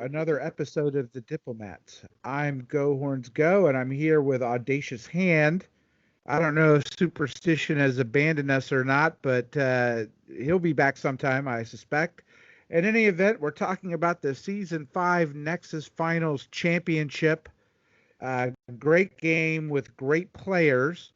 another episode of The Diplomat. I'm Go Horns Go, and I'm here with Audacious Hand. I don't know if Superstition has abandoned us or not, but he'll be back sometime, I suspect. In any event, we're talking about the Season 5 Nexus Finals Championship. Great game with great players.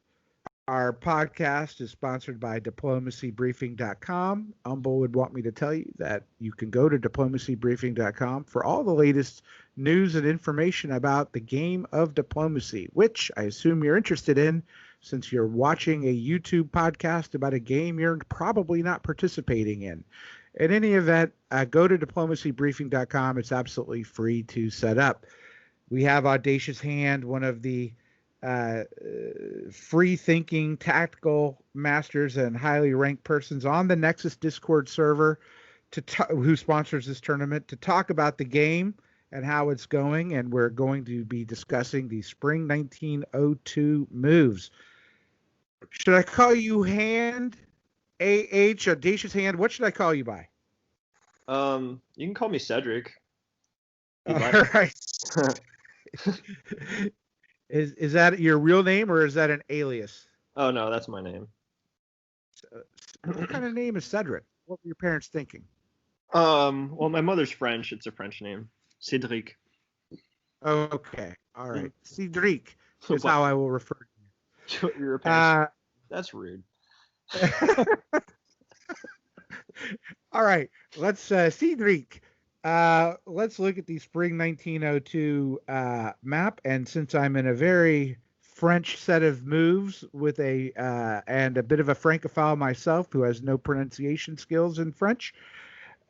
Our podcast is sponsored by diplomacybriefing.com. Umble would want me to tell you that you can go to diplomacybriefing.com for all the latest news and information about the game of diplomacy, which I assume you're interested in since you're watching a YouTube podcast about a game you're probably not participating in. In any event, go to diplomacybriefing.com. It's absolutely free to set up. We have Audacious Hand, one of the free-thinking tactical masters and highly ranked persons on the Nexus Discord server who sponsors this tournament to talk about the game and how it's going. And we're going to be discussing the Spring 1902 moves. Should I call you Hand? AH, Audacious Hand? What should I call you by? You can call me Cedric. All right. Is that your real name or is that an alias? Oh, no, that's my name. What kind of name is Cedric? What were your parents thinking? Well, my mother's French. It's a French name. Cedric. Oh, okay. All right. Cedric is how I will refer to you. Your parents. That's rude. All right. Let's Cedric. Let's look at the Spring 1902 map, and since I'm in a very French set of moves with and a bit of a francophile myself who has no pronunciation skills in French,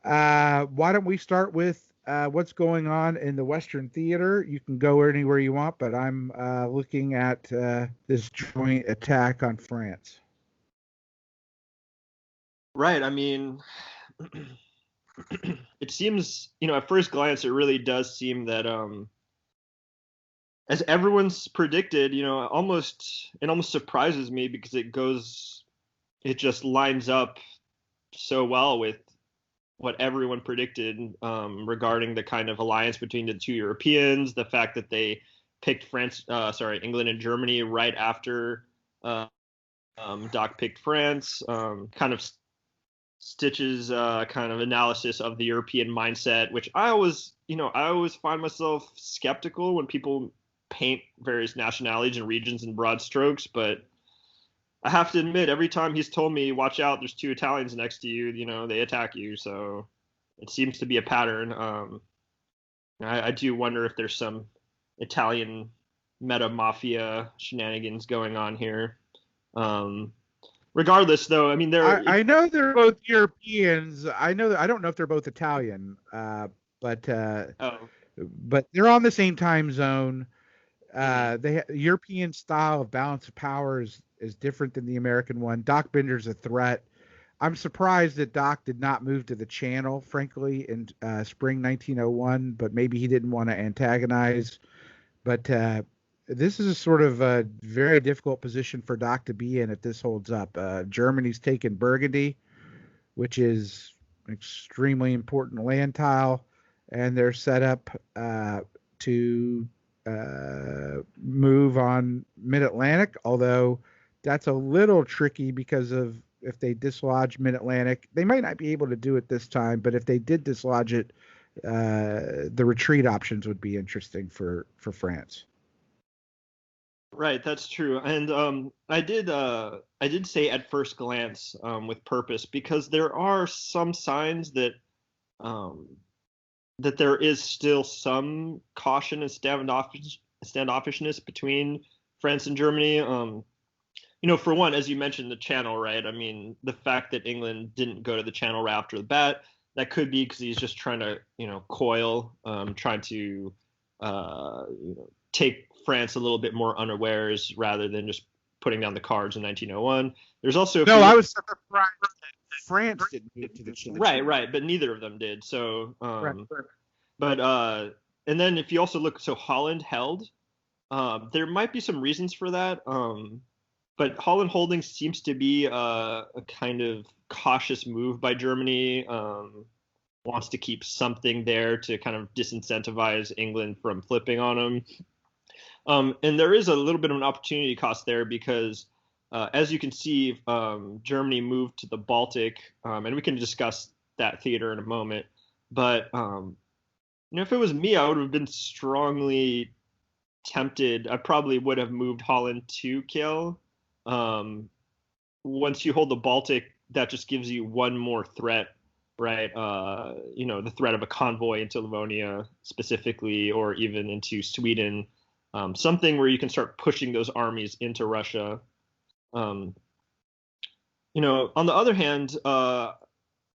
why don't we start with what's going on in the Western Theater? You can go anywhere you want, but I'm looking at this joint attack on France. Right. I mean, it seems, at first glance, it really does seem that, as everyone's predicted, it almost surprises me because it just lines up so well with what everyone predicted regarding the kind of alliance between the two Europeans, the fact that they picked England and Germany right after Doc picked France, kind of Stitch's kind of analysis of the European mindset, which I always find myself skeptical when people paint various nationalities and regions in broad strokes. But I have to admit, every time he's told me, watch out, there's two Italians next to you, they attack you. So it seems to be a pattern. I do wonder if there's some Italian meta mafia shenanigans going on here. Regardless, though, I mean, I know they're both Europeans. I don't know if they're both Italian, but they're on the same time zone. European style of balance of power is different than the American one. Doc Bender's a threat. I'm surprised that Doc did not move to the Channel, frankly, in spring 1901, but maybe he didn't want to antagonize. But this is a sort of a very difficult position for Doc to be in if this holds up. Germany's taken Burgundy, which is an extremely important land tile, and they're set up to move on Mid-Atlantic, although that's a little tricky because of if they dislodge Mid-Atlantic. They might not be able to do it this time, but if they did dislodge it, the retreat options would be interesting for France. Right, that's true. And I did say at first glance with purpose, because there are some signs that there is still some caution and standoffishness between France and Germany. For one, as you mentioned, the Channel, right? I mean, the fact that England didn't go to the Channel right after the bat, that could be because he's just trying to, coil, trying to, take France a little bit more unawares rather than just putting down the cards in 1901. There's also I was surprised that France didn't get to the Channel. Right, but neither of them did. So, right. But and then if you also look, so Holland held. There might be some reasons for that. But Holland holding seems to be a kind of cautious move by Germany. wants to keep something there to kind of disincentivize England from flipping on them. And there is a little bit of an opportunity cost there because, as you can see, Germany moved to the Baltic, and we can discuss that theater in a moment. But if it was me, I would have been strongly tempted. I probably would have moved Holland to Kiel. Once you hold the Baltic, that just gives you one more threat, right? The threat of a convoy into Livonia specifically, or even into Sweden. Something where you can start pushing those armies into Russia. On the other hand,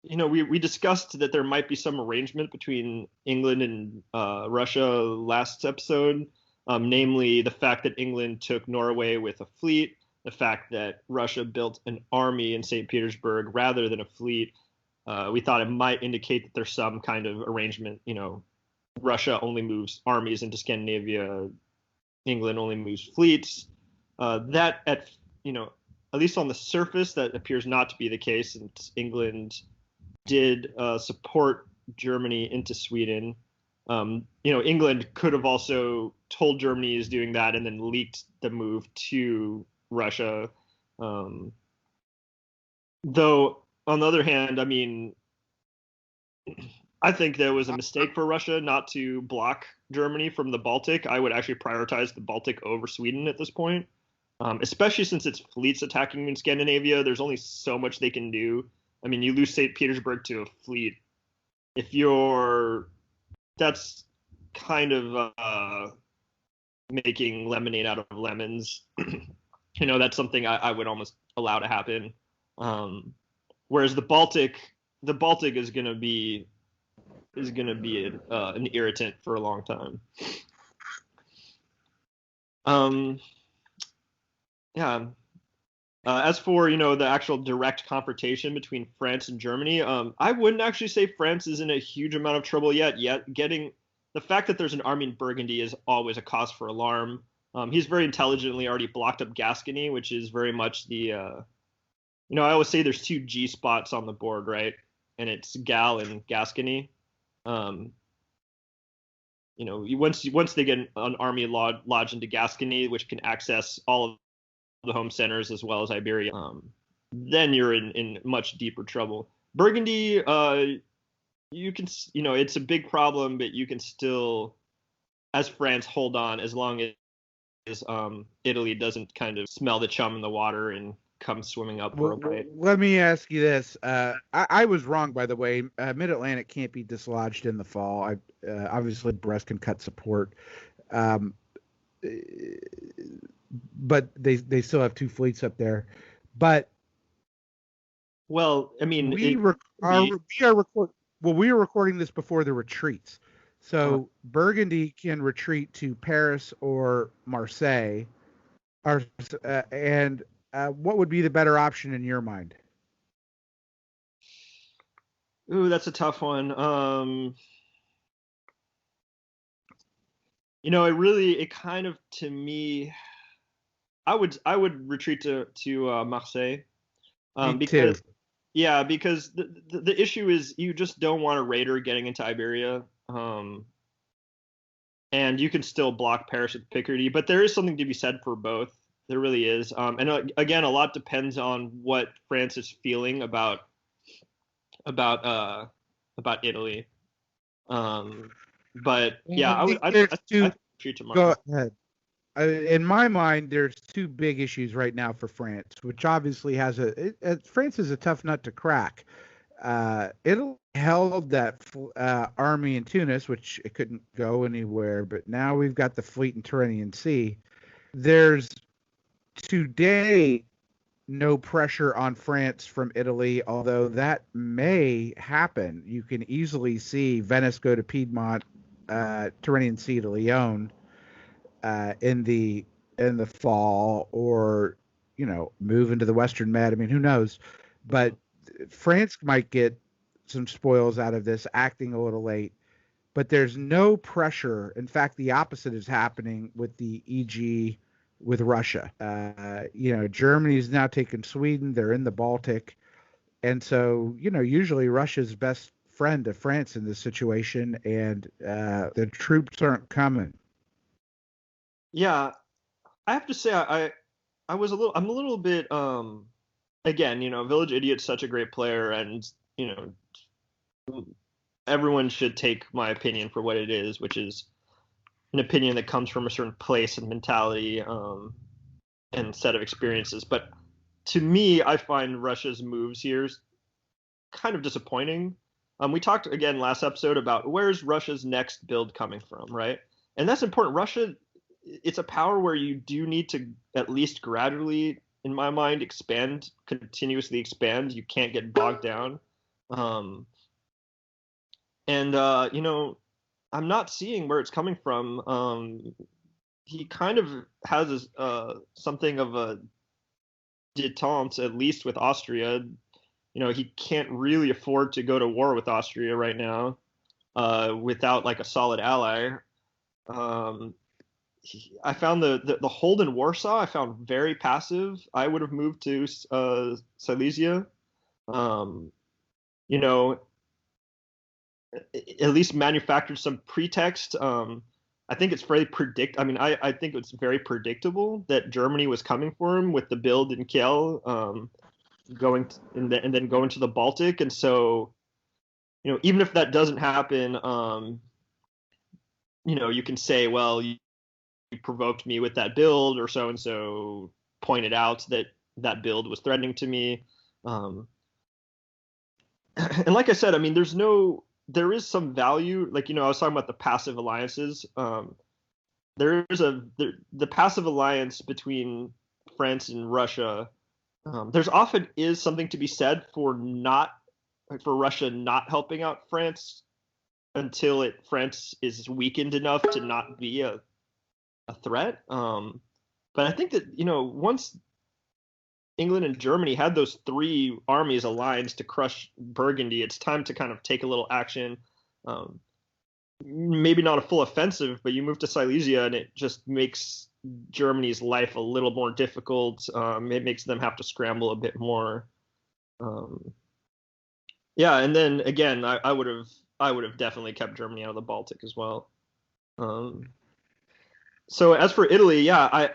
we discussed that there might be some arrangement between England and Russia last episode, namely the fact that England took Norway with a fleet, the fact that Russia built an army in St. Petersburg rather than a fleet. We thought it might indicate that there's some kind of arrangement. Russia only moves armies into Scandinavia, England only moves fleets. That at least on the surface, that appears not to be the case, since England did support Germany into Sweden. England could have also told Germany is doing that and then leaked the move to Russia. Though on the other hand, I think there was a mistake for Russia not to block Germany from the Baltic. I would actually prioritize the Baltic over Sweden at this point, especially since it's fleets attacking in Scandinavia. There's only so much they can do. You lose St. Petersburg to a fleet. That's kind of making lemonade out of lemons. That's something I would almost allow to happen. Whereas the Baltic is going to be an irritant for a long time. As for the actual direct confrontation between France and Germany, I wouldn't actually say France is in a huge amount of trouble yet. Getting the fact that there's an army in Burgundy is always a cause for alarm. He's very intelligently already blocked up Gascony, which is very much the I always say there's two G spots on the board, right? And it's Gal and Gascony. Once they get an army lodged into Gascony, which can access all of the home centers as well as Iberia, then you're in much deeper trouble. Burgundy, you can, it's a big problem, but you can still, as France, hold on as long as Italy doesn't kind of smell the chum in the water and come swimming up for a bite. Let me ask you this. I was wrong, by the way. Mid-Atlantic can't be dislodged in the fall. Obviously, Brest can cut support. But they still have two fleets up there. But we are recording this before the retreats. So Burgundy can retreat to Paris or Marseille, and what would be the better option in your mind? Ooh, that's a tough one. It kind of, to me, I would retreat to Marseille. Because the issue is you just don't want a raider getting into Iberia. And you can still block Paris with Picardy, but there is something to be said for both. There really is. And again, a lot depends on what France is feeling about Italy. But yeah, I'd retreat to Marseille. Go ahead. In my mind, there's two big issues right now for France, which obviously France is a tough nut to crack. Italy held that army in Tunis, which it couldn't go anywhere, but now we've got the fleet in Tyrrhenian Sea. There's today no pressure on France from Italy, although that may happen. You can easily see Venice go to Piedmont, Tyrrhenian Sea to Lyon in the fall, or move into the Western Med. Who knows? But France might get some spoils out of this, acting a little late. But there's no pressure. In fact, the opposite is happening with the EG with Russia. Germany's now taken Sweden. They're in the Baltic. And so, usually Russia's best friend of France in this situation, and the troops aren't coming. Yeah, I have to say I'm a little bit again, Village Idiot's such a great player, and everyone should take my opinion for what it is, which is an opinion that comes from a certain place and mentality and set of experiences. But to me, I find Russia's moves here kind of disappointing. We talked again last episode about where's Russia's next build coming from, right? And that's important. Russia, it's a power where you do need to at least gradually, in my mind, continuously expand. You can't get bogged down. I'm not seeing where it's coming from. He kind of has something of a détente, at least with Austria. He can't really afford to go to war with Austria right now without like a solid ally. I found the hold in Warsaw, I found very passive. I would have moved to Silesia. You know, at least manufactured some pretext. I think it's very I think it's very predictable that Germany was coming for him with the build in Kiel, and then going to the Baltic. And so, even if that doesn't happen, you can say, well, you provoked me with that build, or so and so pointed out that build was threatening to me. And like I said, I mean, there is some value. Like, I was talking about the passive alliances. The passive alliance between France and Russia. There's often is something to be said for Russia not helping out France until France is weakened enough to not be a threat. But I think that once England and Germany had those three armies aligned to crush Burgundy, it's time to kind of take a little action. Maybe not a full offensive, but you move to Silesia and it just makes Germany's life a little more difficult. It makes them have to scramble a bit more. Yeah, and then again, I would have definitely kept Germany out of the Baltic as well. So as for Italy, yeah,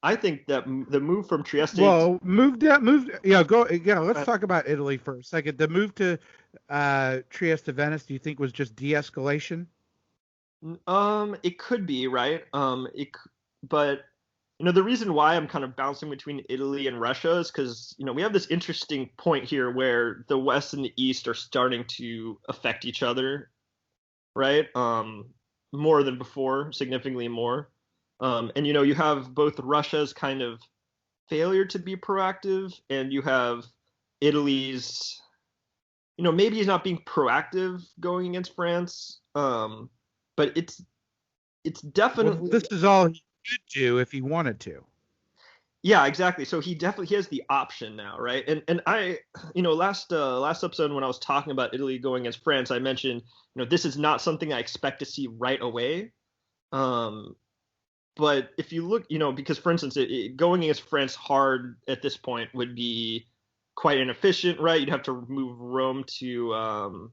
I think that the move from Trieste. Well, let's talk about Italy for a second. The move to Trieste to Venice, do you think was just de-escalation? It could be, right. But the reason why I'm kind of bouncing between Italy and Russia is because we have this interesting point here where the West and the East are starting to affect each other, right? More than before, significantly more. And you have both Russia's kind of failure to be proactive, and you have Italy's, maybe he's not being proactive going against France, but it's definitely. Well, this is all he could do if he wanted to. Yeah, exactly. So he has the option now, right? And I, last episode when I was talking about Italy going against France, I mentioned, this is not something I expect to see right away. But if you look, because for instance, going against France hard at this point would be quite inefficient, right? You'd have to move Rome to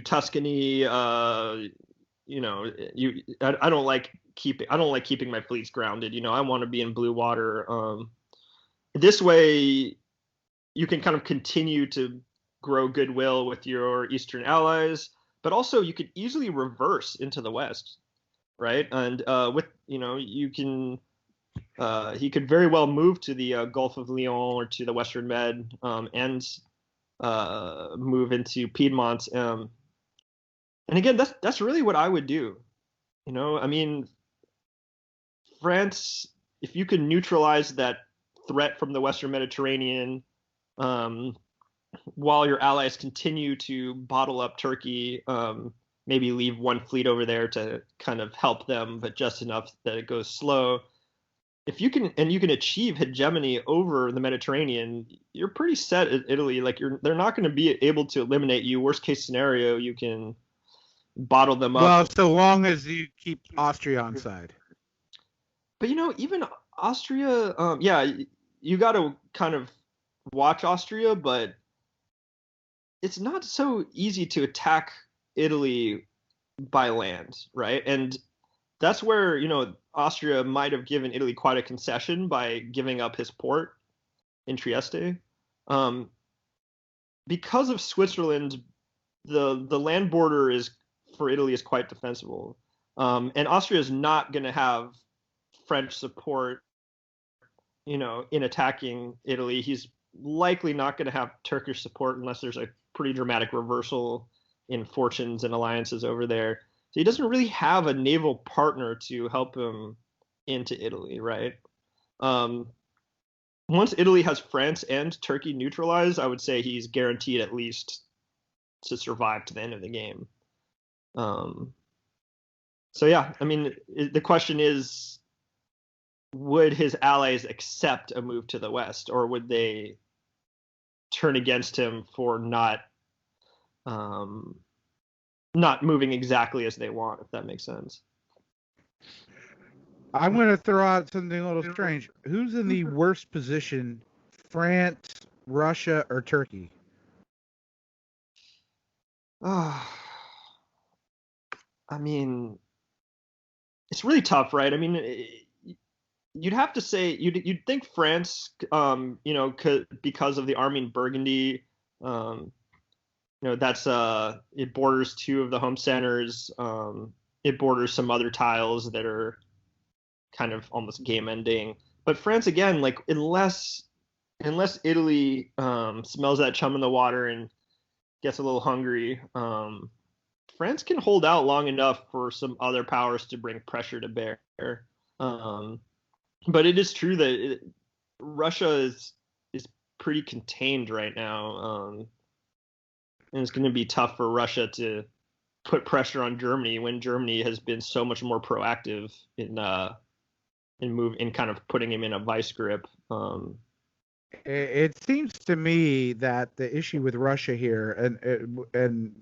Tuscany. I don't like keeping my fleets grounded. I want to be in blue water. This way, you can kind of continue to grow goodwill with your Eastern allies, but also you could easily reverse into the West. Right, and you can. He could very well move to the Gulf of Lyon or to the Western Med, and move into Piedmont. And again, that's really what I would do. I mean, France, if you could neutralize that threat from the Western Mediterranean, while your allies continue to bottle up Turkey. Maybe leave one fleet over there to kind of help them, but just enough that it goes slow. If you can achieve hegemony over the Mediterranean, you're pretty set at Italy. Like they're not going to be able to eliminate you. Worst case scenario, you can bottle them up. Well, so long as you keep Austria on side. But even Austria, yeah, you got to kind of watch Austria, but it's not so easy to attack Italy by land, right? And that's where, Austria might have given Italy quite a concession by giving up his port in Trieste. Um, because of Switzerland, the land border is for Italy is quite defensible, and Austria is not going to have French support, in attacking Italy. He's likely not going to have Turkish support unless there's a pretty dramatic reversal in fortunes and alliances over there. So he doesn't really have a naval partner to help him into Italy, right? Um, Once Italy has France and Turkey neutralized, I would say he's guaranteed at least to survive to the end of the game. Um, so yeah, I mean, the question is, would his allies accept a move to the west, or would they turn against him for not moving exactly as they want, if that makes sense? I'm going to throw out something a little strange. Who's in the worst position, France, Russia, or Turkey? I mean, it's really tough, right? I mean, you'd have to say you'd think France, because of the army in Burgundy, that's it borders two of the home centers. It borders some other tiles that are kind of almost game ending. But France again, like unless Italy smells that chum in the water and gets a little hungry, France can hold out long enough for some other powers to bring pressure to bear. Um, but it is true that Russia is pretty contained right now, and it's going to be tough for Russia to put pressure on Germany when Germany has been so much more proactive in kind of putting him in a vice grip. It seems to me that the issue with Russia here and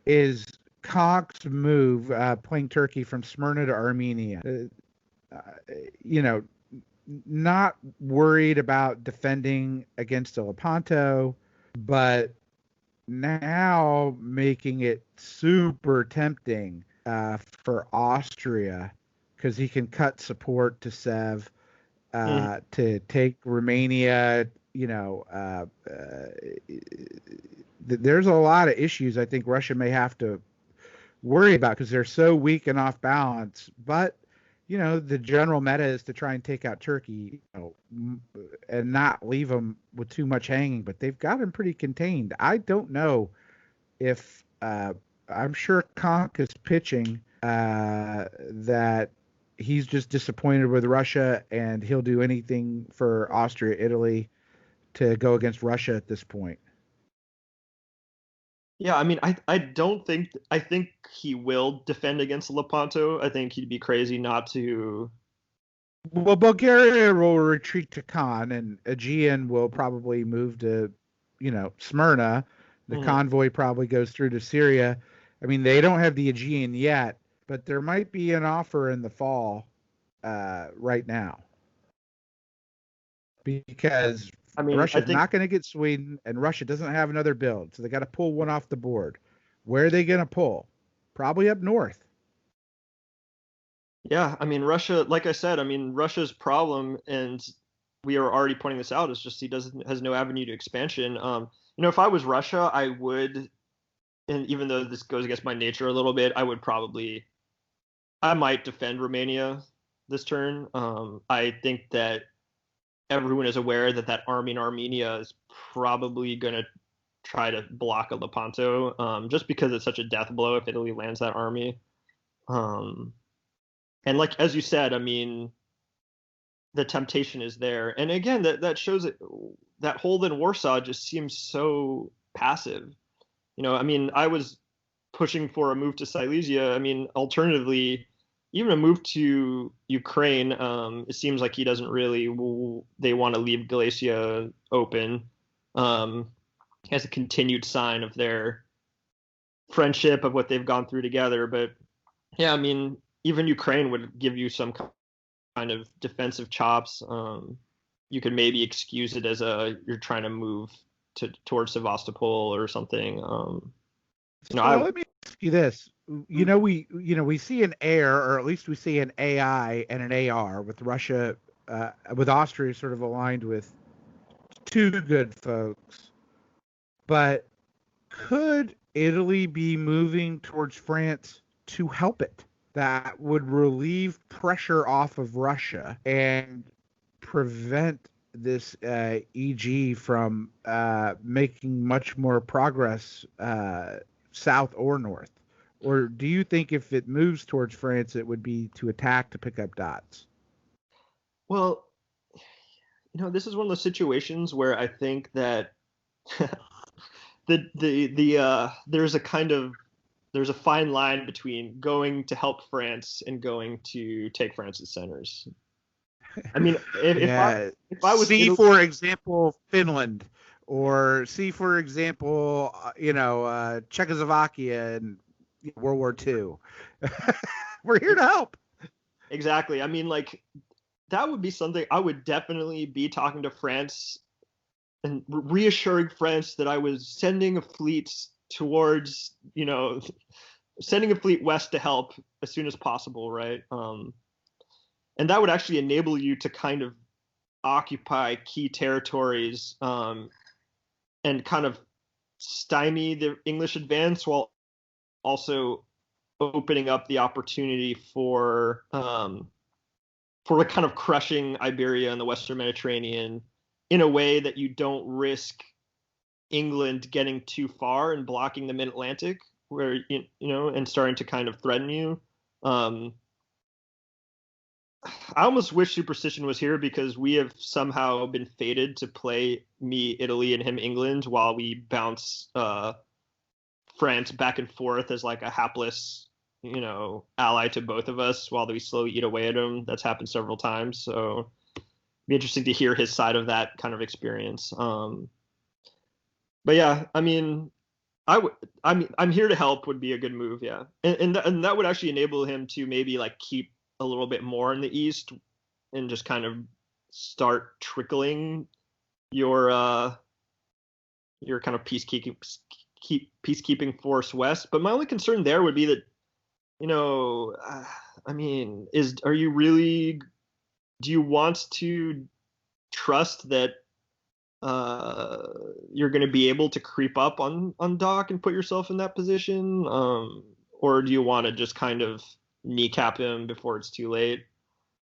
is Koch's move, playing Turkey from Smyrna to Armenia. You know, not worried about defending against a Lepanto, but now making it super tempting for Austria because he can cut support to Sev to take Romania. There's a lot of issues I think Russia may have to worry about because they're so weak and off balance. But the general meta is to try and take out Turkey, and not leave them with too much hanging. But they've got them pretty contained. I don't know if I'm sure Konk is pitching that he's just disappointed with Russia and he'll do anything for Austria, Italy to go against Russia at this point. Yeah, I mean, I think he will defend against Lepanto. I think he'd be crazy not to. Well, Bulgaria will retreat to Khan, and Aegean will probably move to, Smyrna. The convoy probably goes through to Syria. I mean, they don't have the Aegean yet, but there might be an offer in the fall, right now, because I mean, Russia's not going to get Sweden, and Russia doesn't have another build, so they got to pull one off the board. Where are they going to pull? Probably up north. Yeah, I mean, Russia, like I said, I mean, Russia's problem, and we are already pointing this out, is just he has no avenue to expansion. If I was Russia, I would, and even though this goes against my nature a little bit, I might defend Romania this turn. I think that everyone is aware that army in Armenia is probably going to try to block a Lepanto, just because it's such a death blow if Italy lands that army. And like as you said, I mean, the temptation is there, and again, that shows it. That hold in Warsaw just seems so passive. I mean, I was pushing for a move to Silesia. I mean, alternatively, even a move to Ukraine, it seems like he doesn't really. They want to leave Galicia open, as a continued sign of their friendship, of what they've gone through together. But yeah, I mean, even Ukraine would give you some kind of defensive chops. You could maybe excuse it as you're trying to move towards Sevastopol or something. Let me ask you this. We see an air, or at least we see an AI and an AR with Russia, with Austria sort of aligned with two good folks. But could Italy be moving towards France to help it? That would relieve pressure off of Russia and prevent this EG from making much more progress south or north? Or do you think if it moves towards France, it would be to attack to pick up dots? Well, this is one of those situations where I think that there's a fine line between going to help France and going to take France's centers. I mean, if I was see, for example, Finland, or see, for example, Czechoslovakia in World War II. We're here to help. Exactly. I mean, like, that would be something I would definitely be talking to France and reassuring France that I was sending a fleet towards, sending a fleet west to help as soon as possible, right? And that would actually enable you to kind of occupy key territories and kind of stymie the English advance while also opening up the opportunity for kind of crushing Iberia and the Western Mediterranean in a way that you don't risk England getting too far and blocking the mid-Atlantic, where and starting to kind of threaten you. I almost wish Superstition was here, because we have somehow been fated to play me Italy and him England while we bounce France back and forth as like a hapless, ally to both of us while we slowly eat away at him. That's happened several times. So it'd be interesting to hear his side of that kind of experience. But yeah, I mean, I'm here to help would be a good move. Yeah. And that would actually enable him to maybe like keep a little bit more in the east and just kind of start trickling your kind of peacekeeping force west. But my only concern there would be that, I mean, do you want to trust that you're going to be able to creep up on Doc and put yourself in that position? Or do you want to just kind of kneecap him before it's too late?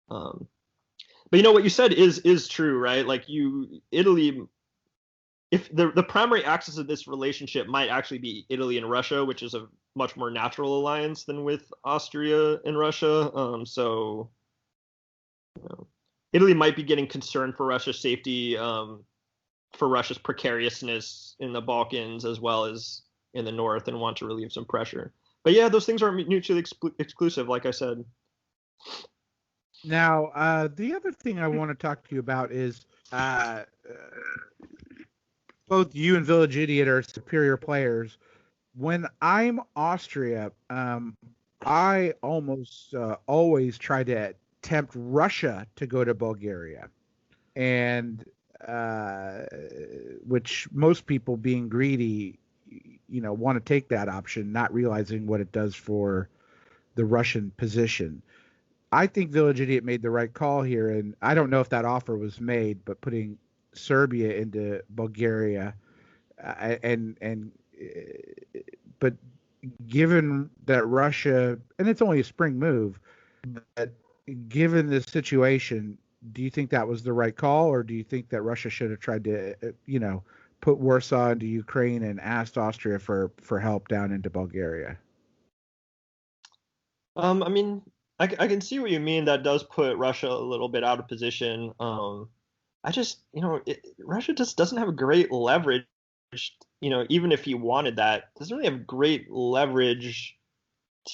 But what you said is true, right? Like Italy, if the primary axis of this relationship might actually be Italy and Russia, which is a much more natural alliance than with Austria and Russia. So Italy might be getting concerned for Russia's safety, for Russia's precariousness in the Balkans as well as in the north, and want to relieve some pressure. But yeah, those things aren't mutually exclusive, like I said. Now, the other thing I want to talk to you about is both you and Village Idiot are superior players. When I'm Austria, I almost always try to tempt Russia to go to Bulgaria, and which most people, being greedy, want to take that option, not realizing what it does for the Russian position. I think Village Idiot made the right call here, and I don't know if that offer was made, but putting Serbia into Bulgaria, but given that Russia, and it's only a spring move, but given this situation, do you think that was the right call, or do you think that Russia should have tried to, put Warsaw into Ukraine and asked Austria for help down into Bulgaria? I mean, I can see what you mean. That does put Russia a little bit out of position. I just, Russia just doesn't have a great leverage. Even if he wanted that, doesn't really have great leverage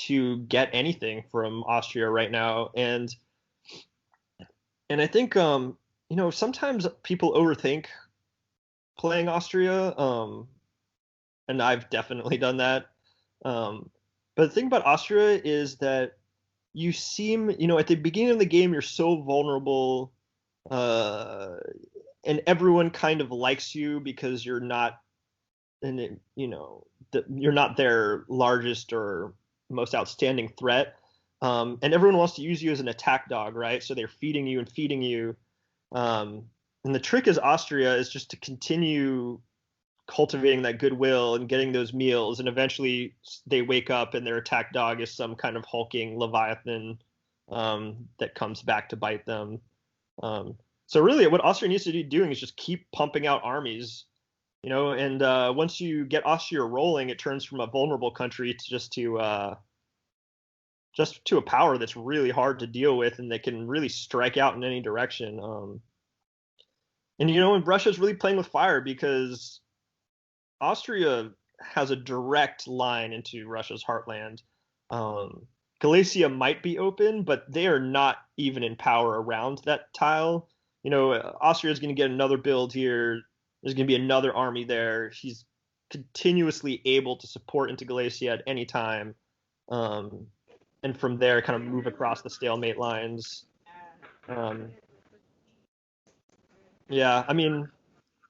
to get anything from Austria right now. And I think, sometimes people overthink playing Austria. And I've definitely done that. But the thing about Austria is that you seem, at the beginning of the game, you're so vulnerable. and everyone kind of likes you because you're not, and you know, you're not their largest or most outstanding threat. And everyone wants to use you as an attack dog, right? So they're feeding you and feeding you. Um, and the trick is Austria is just to continue cultivating that goodwill and getting those meals, and eventually they wake up and their attack dog is some kind of hulking leviathan that comes back to bite them. So really, what Austria needs to be doing is just keep pumping out armies, you know. And once you get Austria rolling, it turns from a vulnerable country to just to a power that's really hard to deal with and that can really strike out in any direction. And you know, and Russia's really playing with fire because Austria has a direct line into Russia's heartland. Galicia might be open, but they are not even in power around that tile. You know, Austria is going to get another build here. There's going to be another army there. He's continuously able to support into Galicia at any time. And from there, kind of move across the stalemate lines. Yeah, I mean,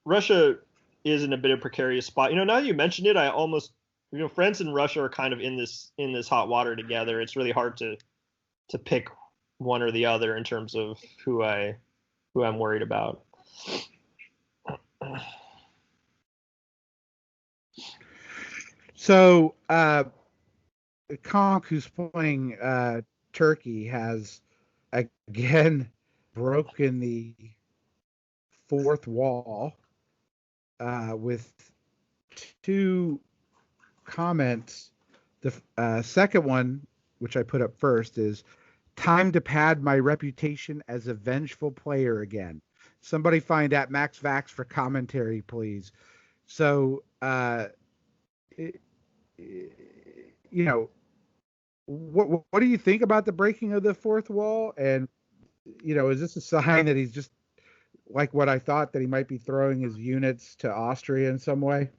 Russia is in a bit of a precarious spot. You know, now you mentioned it, I almost, you know, France and Russia are kind of in this hot water together. It's really hard to pick one or the other in terms of who I'm worried about. So, Conk, who's playing Turkey, has again broken the fourth wall with two comments. The second one, which I put up first, is time to pad my reputation as a vengeful player again. Somebody find at Max Vax for commentary, please. So, you know, what do you think about the breaking of the fourth wall? And, you know, is this a sign that he's just like what I thought, that he might be throwing his units to Austria in some way?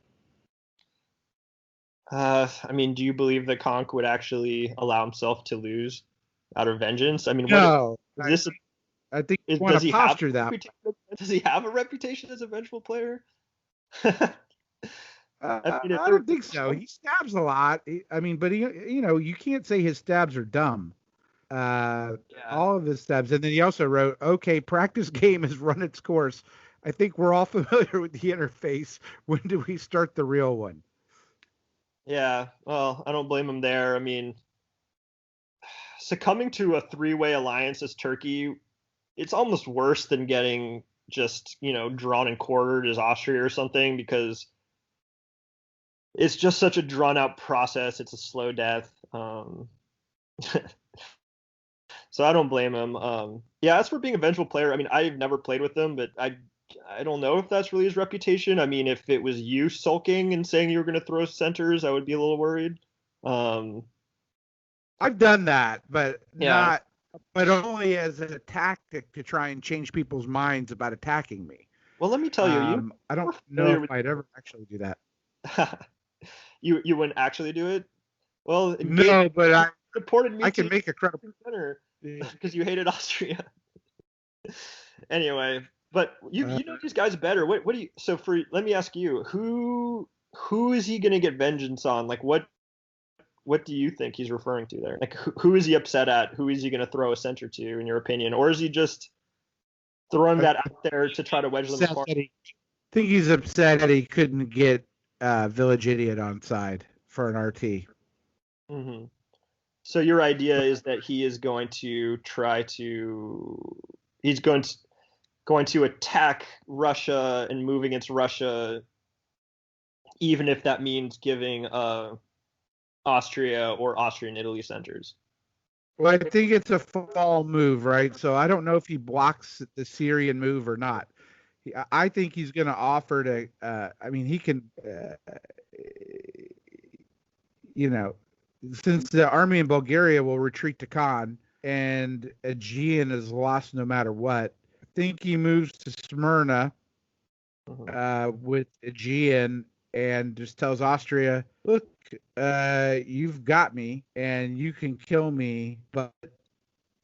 I mean, do you believe that Conk would actually allow himself to lose out of vengeance? I mean, No, is this? I think you want Does to he have posture that. does he have a reputation as a vengeful player? I mean, I don't think so. He stabs a lot. I mean, but he, you know, you can't say his stabs are dumb. yeah. All of his stabs, and then he also wrote, "Okay, practice game has run its course. I think we're all familiar with the interface. When do we start the real one?" Yeah, well, I don't blame him there. I mean, succumbing to a three-way alliance as Turkey, it's almost worse than getting just, you know, drawn and quartered as Austria or something, because it's just such a drawn-out process. It's a slow death. So I don't blame him. Yeah, as for being a vengeful player, I mean, I've never played with him, but I don't know if that's really his reputation. I mean, if it was you sulking and saying you were going to throw centers, I would be a little worried. I've done that, but Yeah. but only as a tactic to try and change people's minds about attacking me. Well, let me tell you, I don't you're know familiar if with I'd ever actually do that. you wouldn't actually do it. Well, No, but supported me I can to make a credible center because you hated Austria. Anyway, but you know these guys better. What do you? So for let me ask you, who is he going to get vengeance on? Like what do you think he's referring to there? Like who is he upset at? Who is he going to throw a center to, in your opinion, or is he just throwing that out there to try to wedge them apart? I think he's upset that he couldn't get Village Idiot on side for an RT. Mm-hmm. So your idea is that he is going to he's going to attack Russia and move against Russia, even if that means giving Austria or Austrian Italy centers. Well, I think it's a fall move, right? So I don't know if he blocks the Syrian move or not. I think he's going to offer to. I mean, he can. You know, since the army in Bulgaria will retreat to Khan and Aegean is lost no matter what, I think he moves to Smyrna with Aegean and just tells Austria, look, you've got me and you can kill me, but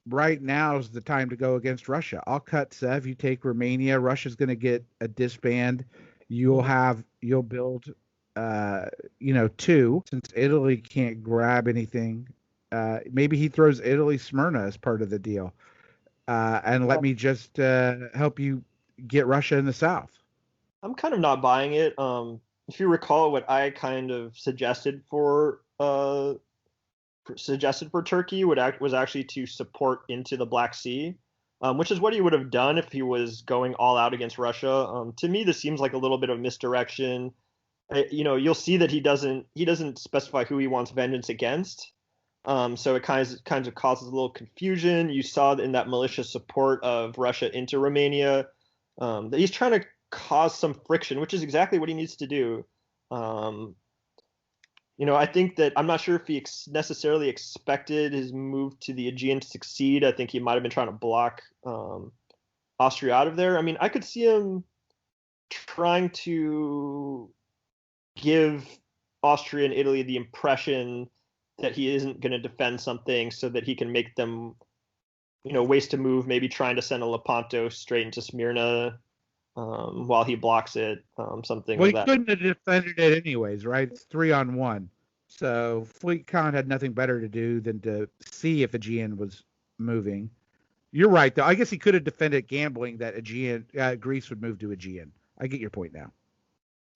right now is the time to go against Russia. I'll cut Sev. You take Romania. Russia's going to get a disband. You'll build, uh, two, since Italy can't grab anything. Maybe he throws Italy Smyrna as part of the deal, and let me just help you get Russia in the south. I'm kind of not buying it. If you recall, what I kind of suggested for Turkey was actually to support into the Black Sea, which is what he would have done if he was going all out against Russia. To me, this seems like a little bit of misdirection. You'll see that he doesn't specify who he wants vengeance against. So it kind of causes a little confusion. You saw in that malicious support of Russia into Romania that he's trying to cause some friction, which is exactly what he needs to do. I think that I'm not sure if he necessarily expected his move to the Aegean to succeed. I think he might have been trying to block Austria out of there. I mean, I could see him trying to give Austria and Italy the impression that he isn't going to defend something so that he can make them, waste a move, maybe trying to send a Lepanto straight into Smyrna while he blocks it, something Well, like he that. couldn't have defended it anyways, right? It's 3-on-1. So Fleet Khan had nothing better to do than to see if Aegean was moving. You're right, though. I guess he could have defended gambling that Greece would move to Aegean. I get your point now.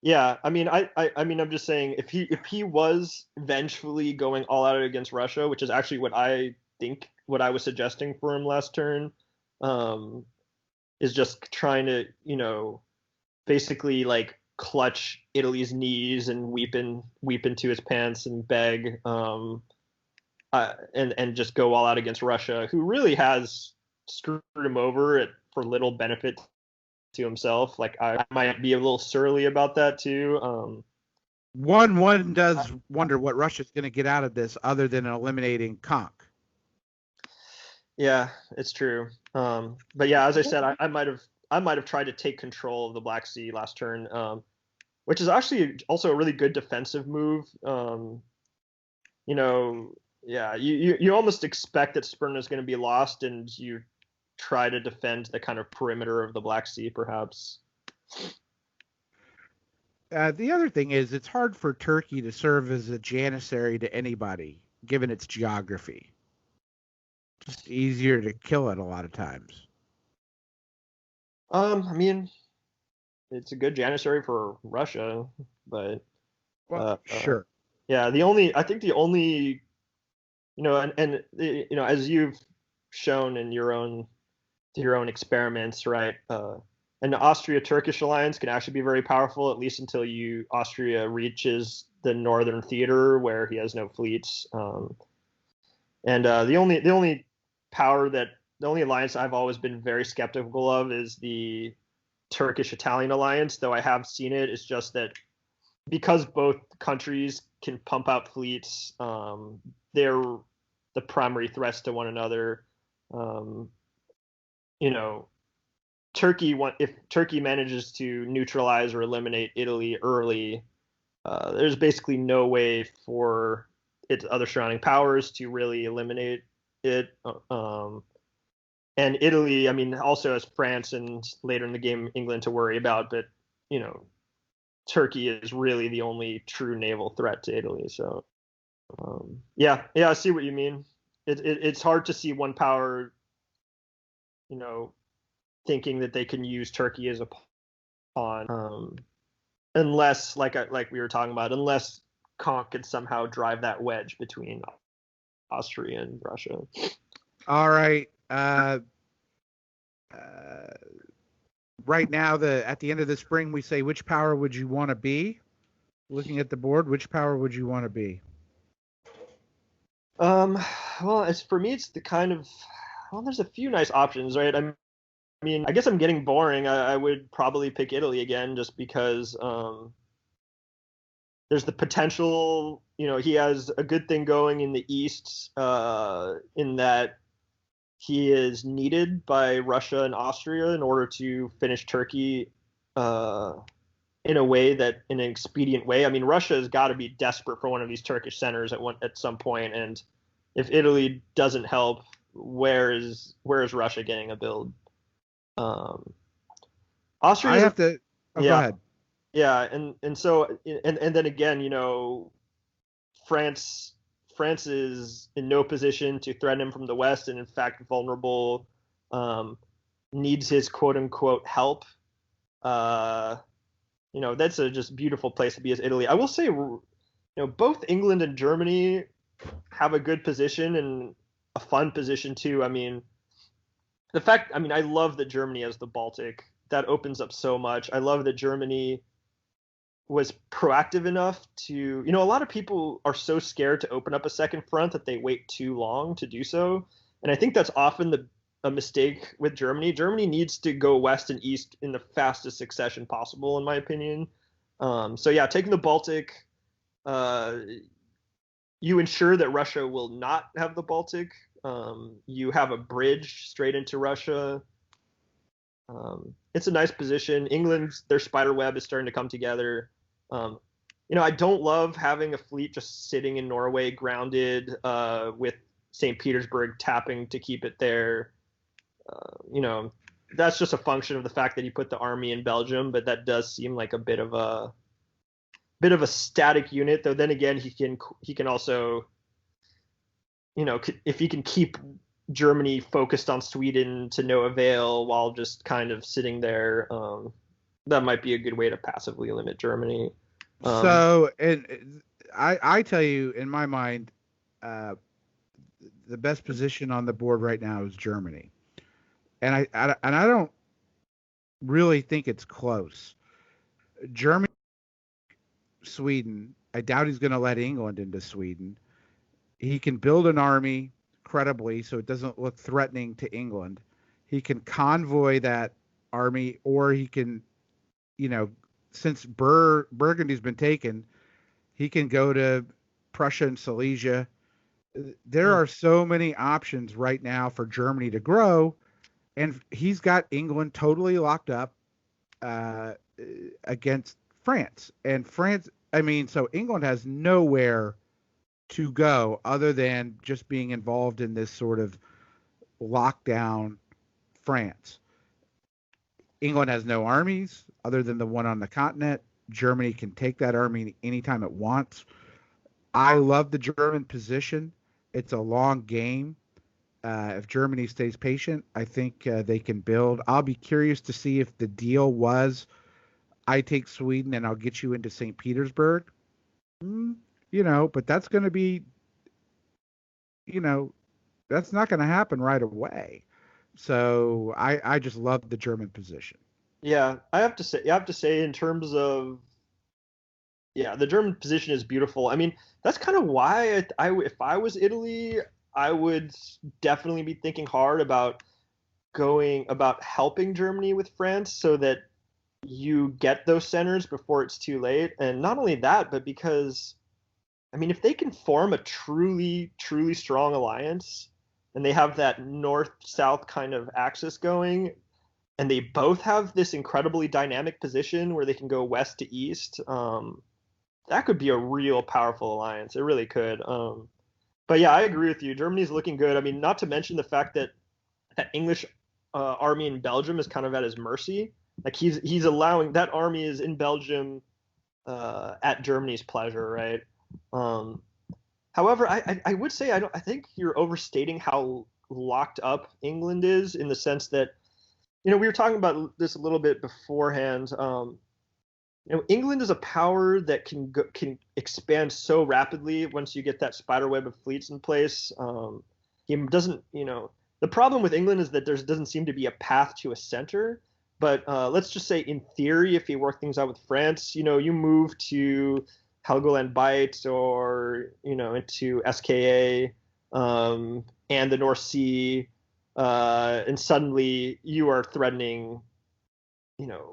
Yeah, I mean, I'm just saying if he was vengefully going all out against Russia, which is actually what I was suggesting for him last turn, is just trying to basically like clutch Italy's knees and weep into his pants and beg, and just go all out against Russia, who really has screwed him over for little benefit to himself. Like I might be a little surly about that too. One does wonder what Russia's going to get out of this other than eliminating Konk. Yeah, it's true. But yeah, as I said, I might have tried to take control of the Black Sea last turn, which is actually also a really good defensive move. Yeah, you almost expect that Smyrna is going to be lost, and you try to defend the kind of perimeter of the Black Sea, perhaps. The other thing is, it's hard for Turkey to serve as a janissary to anybody, given its geography. Just easier to kill it a lot of times. I mean, it's a good janissary for Russia, but sure. Yeah, I think the only, and as you've shown in your own experiments, right? An Austria-Turkish alliance can actually be very powerful, at least until Austria reaches the northern theater where he has no fleets. And the only alliance I've always been very skeptical of is the Turkish-Italian alliance, though I have seen it. It's just that because both countries can pump out fleets, they're the primary threats to one another. If Turkey manages to neutralize or eliminate Italy early, there's basically no way for its other surrounding powers to really eliminate it. And Italy, I mean, also has France and later in the game England to worry about, but Turkey is really the only true naval threat to Italy. So yeah, I see what you mean. It's hard to see one power, thinking that they can use Turkey as a pawn, unless, like we were talking about, unless Konk could somehow drive that wedge between Austria and Russia. All right. Right now, at the end of the spring, we say, which power would you want to be? Looking at the board, which power would you want to be? Well, for me, it's the kind of, there's a few nice options, right? I mean, I guess I'm getting boring. I would probably pick Italy again, just because there's the potential. He has a good thing going in the East, in that he is needed by Russia and Austria in order to finish Turkey in an expedient way. I mean, Russia has got to be desperate for one of these Turkish centers at some point, and if Italy doesn't help, where is Russia getting a build? Austria I is have to. Oh, go yeah, ahead. yeah, and so and then again, France France is in no position to threaten him from the west, and in fact vulnerable. Um, Needs his quote unquote help. Uh, that's a just beautiful place to be as Italy. I will say, both England and Germany have a good position and a fun position too. I mean, I love that Germany has the Baltic. That opens up so much. I love that Germany was proactive enough to, a lot of people are so scared to open up a second front that they wait too long to do so. And I think that's often a mistake with Germany. Germany needs to go west and east in the fastest succession possible, in my opinion. So yeah, taking the Baltic, uh, you ensure that Russia will not have the Baltic. You have a bridge straight into Russia. It's a nice position. England's their spider web is starting to come together. Um, I don't love having a fleet just sitting in Norway, grounded, with St. Petersburg tapping to keep it there. That's just a function of the fact that he put the army in Belgium, but that does seem like a bit of a static unit. Though then again, he can also, if he can keep Germany focused on Sweden to no avail while just kind of sitting there, that might be a good way to passively limit Germany. And I tell you, in my mind, uh, the best position on the board right now is Germany, and I don't really think it's close. Germany, Sweden. I doubt he's going to let England into Sweden. He can build an army credibly so it doesn't look threatening to England. He can convoy that army, or he can, since Burgundy's been taken, he can go to Prussia and Silesia. There are so many options right now for Germany to grow, and he's got England totally locked up uh, against France. And France, so England has nowhere to go other than just being involved in this sort of lockdown France. England has no armies other than the one on the continent. Germany can take that army anytime it wants. I love the German position. It's a long game. If Germany stays patient, I think they can build. I'll be curious to see if the deal was I take Sweden and I'll get you into St. Petersburg. But that's going to be, that's not going to happen right away. So I just love the German position. Yeah, I have to say in terms of, yeah, the German position is beautiful. I mean, that's kind of why if I was Italy, I would definitely be thinking hard about helping Germany with France so that you get those centers before it's too late. And not only that, but because, I mean, if they can form a truly, truly strong alliance and they have that north-south kind of axis going, and they both have this incredibly dynamic position where they can go west to east, that could be a real powerful alliance. It really could. But yeah, I agree with you. Germany's looking good. I mean, not to mention the fact that that English army in Belgium is kind of at his mercy. Like he's allowing that army is in Belgium at Germany's pleasure, right? Um, However, I would say I think you're overstating how locked up England is in the sense that, we were talking about this a little bit beforehand. England is a power that can expand so rapidly once you get that spider web of fleets in place. He doesn't, the problem with England is that there doesn't seem to be a path to a center. But let's just say, in theory, if you work things out with France, you move to Helgoland Bight or into SKA, and the North Sea, and suddenly you are threatening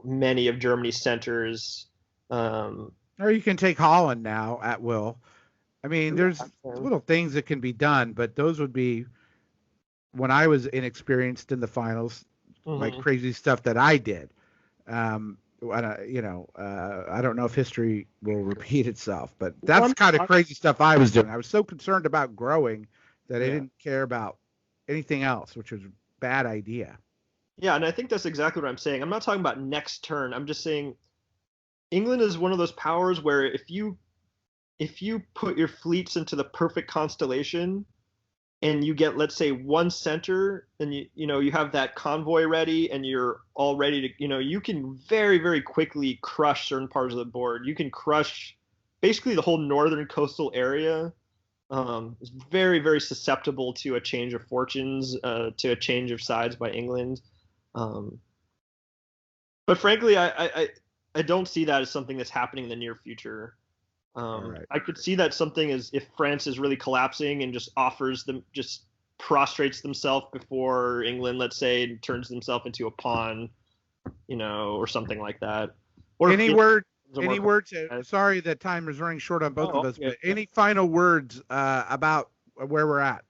many of Germany's centers. Or you can take Holland now at will. I mean, there's little things that can be done, but those would be when I was inexperienced in the finals, like crazy stuff that I did. I don't know if history will repeat itself, but that's kind of crazy stuff I was doing. I was so concerned about growing that I didn't care about anything else, which was a bad idea. Yeah, and I think that's exactly what I'm saying. I'm not talking about next turn. I'm just saying England is one of those powers where if you put your fleets into the perfect constellation and you get, let's say, one center, and you have that convoy ready and you're all ready to, you can very, very quickly crush certain parts of the board. You can crush basically the whole northern coastal area. Is very, very susceptible to a change of fortunes, to a change of sides by England. Um, but frankly, I don't see that as something that's happening in the near future. All right. I could see that something is if France is really collapsing and just prostrates themselves before England, let's say, and turns themselves into a pawn, or something like that. Or Any if word? it's a more Any words? Sorry, the time is running short on both of us. yeah. But any final words about where we're at?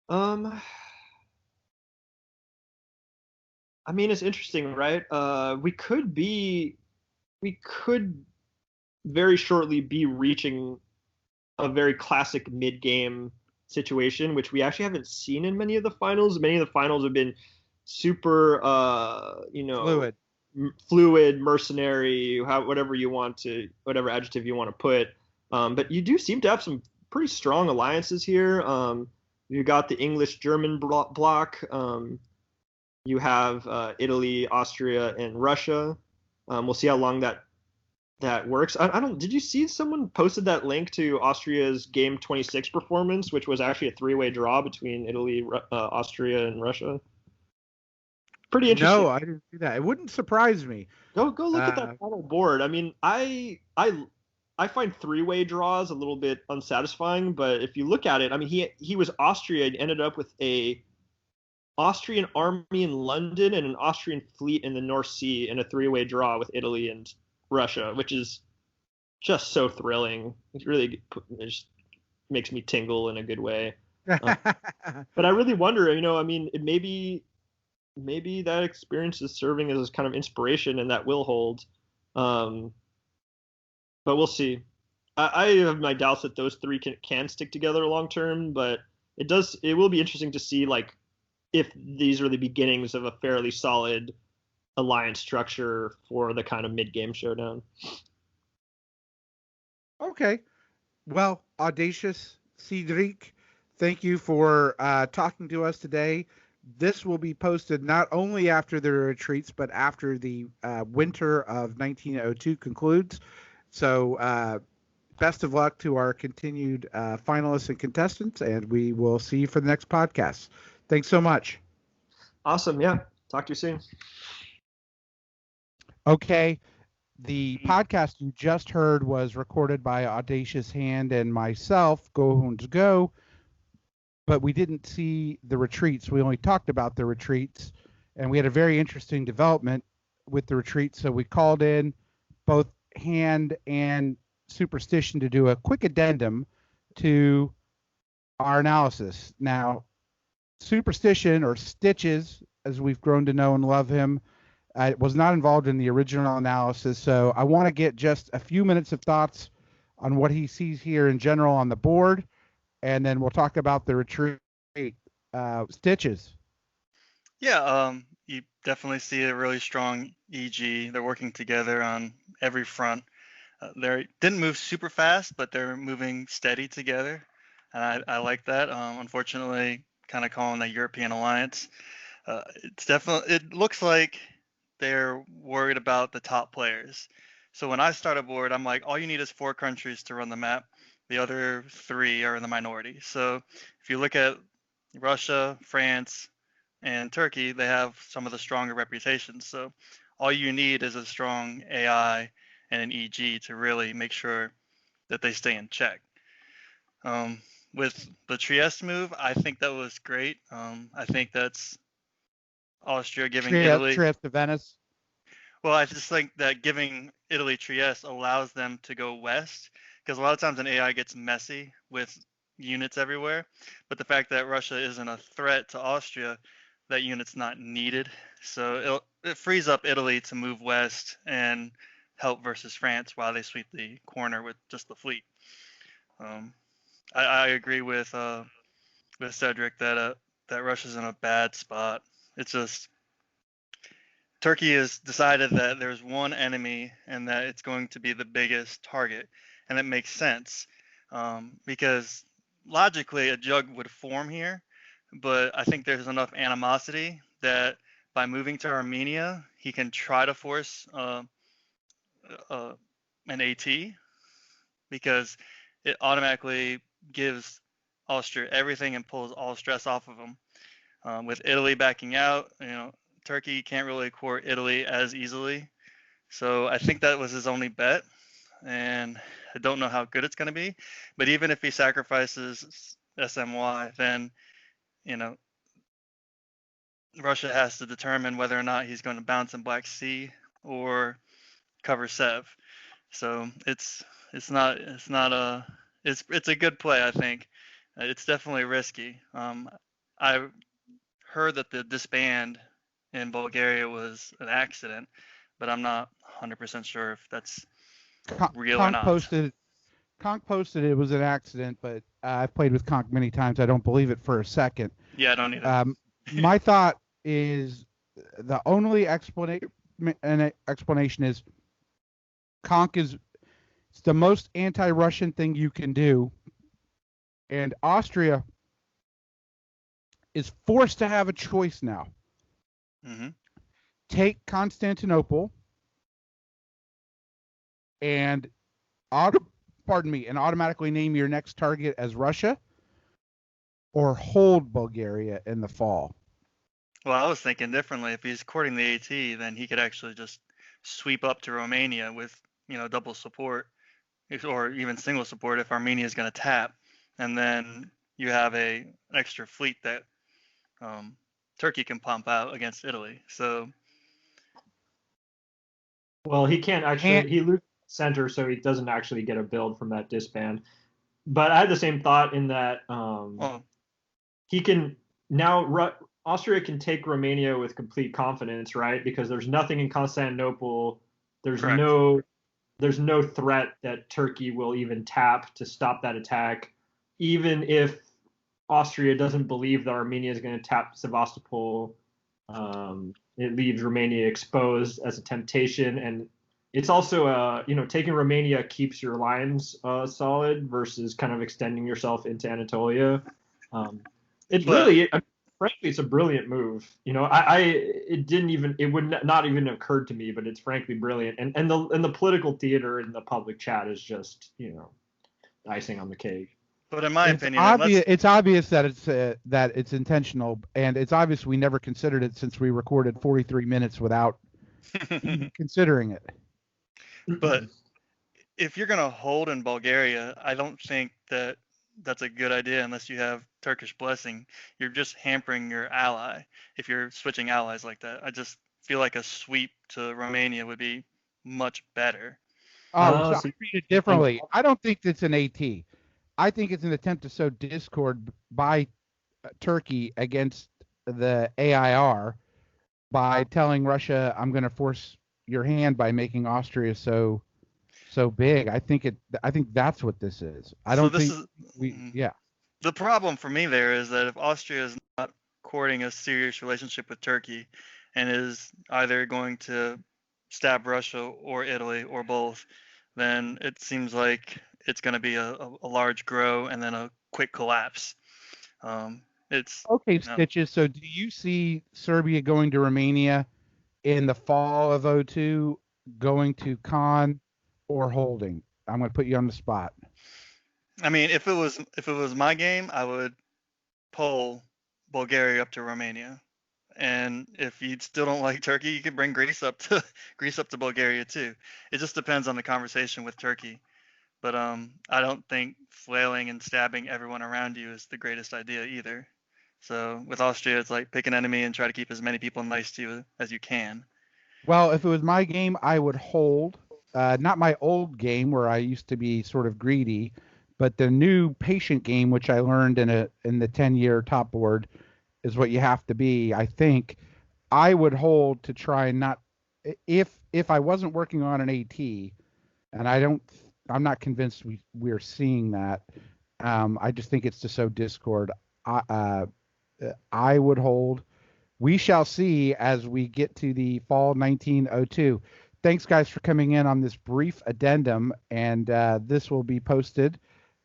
Um, I mean, it's interesting, right? We could very shortly be reaching a very classic mid-game situation, which we actually haven't seen in many of the finals. Many of the finals have been super, Fluid. fluid, mercenary, whatever adjective you want to put. But you do seem to have some pretty strong alliances here. You got the English-German bloc. You have Italy, Austria, and Russia. We'll see how long that works. I don't. Did you see someone posted that link to Austria's game 26 performance, which was actually a three-way draw between Italy, Austria, and Russia? Pretty interesting. No, I didn't see that. It wouldn't surprise me. Go look at that final board. I mean, I find three-way draws a little bit unsatisfying, but if you look at it, I mean, he was Austria and ended up with a Austrian army in London and an Austrian fleet in the North Sea in a three-way draw with Italy and Russia, which is just so thrilling. It just makes me tingle in a good way. But I really wonder, I mean, maybe that experience is serving as kind of inspiration, and that will hold. Um, but we'll see. I have my doubts that those three can stick together long term, but it will be interesting to see like if these are the beginnings of a fairly solid alliance structure for the kind of mid-game showdown. Okay. Well, Audacious Cedric, thank you for talking to us today. This will be posted not only after the retreats, but after the winter of 1902 concludes. So, best of luck to our continued finalists and contestants, and we will see you for the next podcast. Thanks so much. Awesome. Yeah. Talk to you soon. Okay. The podcast you just heard was recorded by Audacious Hand and myself, Go Horns Go, but we didn't see the retreats. We only talked about the retreats, and we had a very interesting development with the retreats. So we called in both Hand and Superstition to do a quick addendum to our analysis. Now, Superstition, or Stitches, as we've grown to know and love him, was not involved in the original analysis. So I want to get just a few minutes of thoughts on what he sees here in general on the board, and then we'll talk about the retreat. Stitches. Yeah, you definitely see a really strong EG. They're working together on every front. They didn't move super fast, but they're moving steady together, and I like that. Unfortunately, kind of calling the European alliance. It looks like they're worried about the top players. So when I start a board, I'm like, all you need is 4 countries to run the map. The other 3 are in the minority. So if you look at Russia, France, and Turkey, they have some of the stronger reputations. So all you need is a strong AI and an EG to really make sure that they stay in check. With the Trieste move, I think that was great. I think that's Austria giving Italy. Trieste to Venice. Well, I just think that giving Italy Trieste allows them to go west, because a lot of times an AI gets messy with units everywhere. But the fact that Russia isn't a threat to Austria, that unit's not needed. So it frees up Italy to move west and help versus France while they sweep the corner with just the fleet. I agree with with Cedric that Russia's in a bad spot. It's just Turkey has decided that there's one enemy and that it's going to be the biggest target, and it makes sense because logically a jug would form here, but I think there's enough animosity that by moving to Armenia, he can try to force an AT because it automatically gives Austria everything and pulls all stress off of them. With Italy backing out, Turkey can't really court Italy as easily. So I think that was his only bet, and I don't know how good it's going to be. But even if he sacrifices SMY, then Russia has to determine whether or not he's going to bounce in Black Sea or cover Sev. So it's a good play, I think. It's definitely risky. I heard that the disband in Bulgaria was an accident, but I'm not 100% sure if that's real or not. Conk posted it was an accident, but I've played with Conk many times. I don't believe it for a second. Yeah, I don't either. My thought is the only explanation is Conk is it's the most anti-Russian thing you can do, and Austria is forced to have a choice now. Mm-hmm. Take Constantinople and automatically name your next target as Russia, or hold Bulgaria in the fall. Well, I was thinking differently. If he's courting the AT, then he could actually just sweep up to Romania with double support, or even single support if Armenia is going to tap, and then you have an extra fleet that Turkey can pump out against Italy. So, well, he can't actually. He loses center, so he doesn't actually get a build from that disband. But I had the same thought in that he can now. Austria can take Romania with complete confidence, right? Because there's nothing in Constantinople. There's correct. no threat that Turkey will even tap to stop that attack, even if Austria doesn't believe that Armenia is going to tap Sevastopol. It leaves Romania exposed as a temptation, and it's also taking Romania keeps your lines solid versus kind of extending yourself into Anatolia. Frankly, it's a brilliant move. It would not even occurred to me, but it's frankly brilliant. And the political theater in the public chat is just icing on the cake. But in my opinion, it's obvious that it's intentional, and it's obvious we never considered it since we recorded 43 minutes without even considering it. But if you're going to hold in Bulgaria, I don't think that that's a good idea unless you have Turkish blessing. You're just hampering your ally if you're switching allies like that. I just feel like a sweep to Romania would be much better. I read it differently. I don't think it's an AT. I think it's an attempt to sow discord by Turkey against the AIR by telling Russia, I'm going to force your hand by making Austria so big. I think that's what this is. The problem for me there is that if Austria is not courting a serious relationship with Turkey and is either going to stab Russia or Italy or both, then it seems like it's going to be a large grow and then a quick collapse. Stitches. So do you see Serbia going to Romania in the fall of 2002, going to Khan, or holding? I'm going to put you on the spot. I mean, if it was my game, I would pull Bulgaria up to Romania. And if you still don't like Turkey, you can bring Greece up to Bulgaria too. It just depends on the conversation with Turkey. But I don't think flailing and stabbing everyone around you is the greatest idea either. So with Austria, it's like pick an enemy and try to keep as many people nice to you as you can. Well, if it was my game, I would hold. Not my old game where I used to be sort of greedy, but the new patient game, which I learned in the 10-year top board, is what you have to be. I think I would hold to try and not, if I wasn't working on an AT, and I'm not convinced we're seeing that. I just think it's to sow discord. I would hold. We shall see as we get to the fall 1902. Thanks, guys, for coming in on this brief addendum, and this will be posted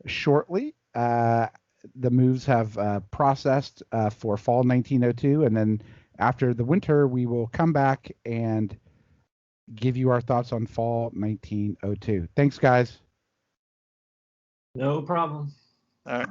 shortly. The moves have processed for fall 1902, and then after the winter, we will come back and give you our thoughts on fall 1902. Thanks, guys. No problem. All right.